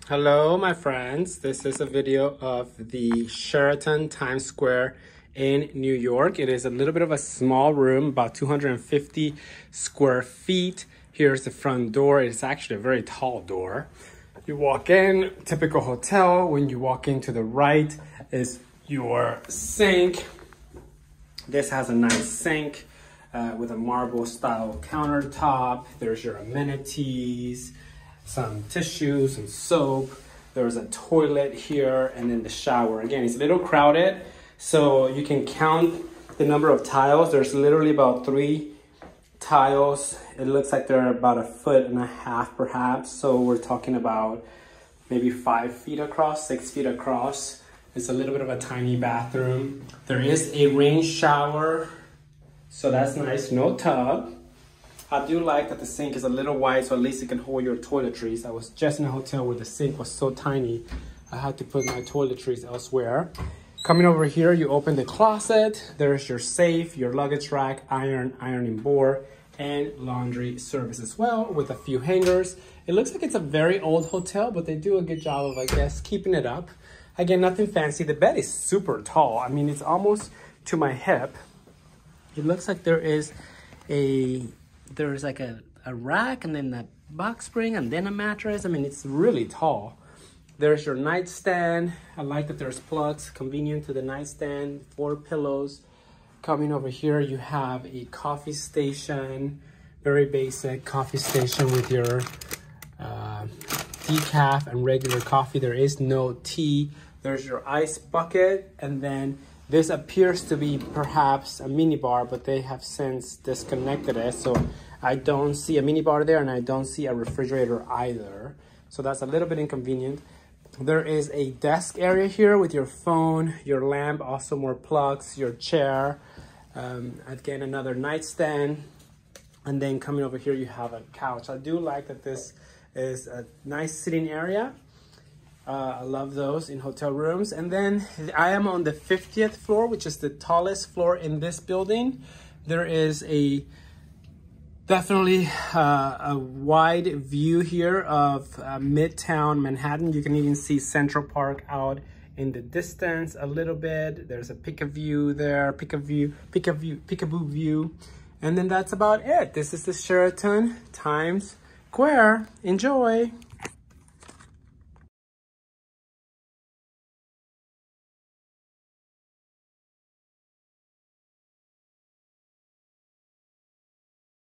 Hello, my friends. This is a video of the Sheraton Times Square in New York. It is a little bit of a small room, about 250 square feet. Here's the front door. It's actually a very tall door. You walk in, typical hotel. When you walk in, to the right is your sink. This has a nice sink with a marble style countertop. There's your amenities, some tissue, some soap. There's a toilet here, and then the shower. Again, it's a little crowded, so you can count the number of tiles. There's literally about 3 tiles. It looks like they're about 1.5 feet perhaps. So we're talking about maybe 5 feet across, 6 feet across. It's a little bit of a tiny bathroom. There is a rain shower, so that's nice, no tub. I do like that the sink is a little wide, so at least it can hold your toiletries. I was just in a hotel where the sink was so tiny, I had to put my toiletries elsewhere. Coming over here, you open the closet. There's your safe, your luggage rack, ironing board, and laundry service as well, with a few hangers. It looks like it's a very old hotel, but they do a good job of, I guess, keeping it up. Again, nothing fancy. The bed is super tall. I mean, it's almost to my hip. It looks like there's like a rack, and then a box spring, and then a mattress. I mean, it's really tall. There's your nightstand. I like that there's plugs, convenient to the nightstand, 4 pillows. Coming over here, you have a coffee station, very basic coffee station with your decaf and regular coffee. There is no tea. There's your ice bucket, and then this appears to be perhaps a mini bar, but they have since disconnected it. So I don't see a mini bar there, and I don't see a refrigerator either. So that's a little bit inconvenient. There is a desk area here with your phone, your lamp, also more plugs, your chair. Again, another nightstand. And then coming over here, you have a couch. I do like that this is a nice sitting area. I love those in hotel rooms. And then I am on the 50th floor, which is the tallest floor in this building. There is definitely a wide view here of Midtown Manhattan. You can even see Central Park out in the distance a little bit. There's a peekaboo there, peekaboo view. And then that's about it. This is the Sheraton Times Square. Enjoy.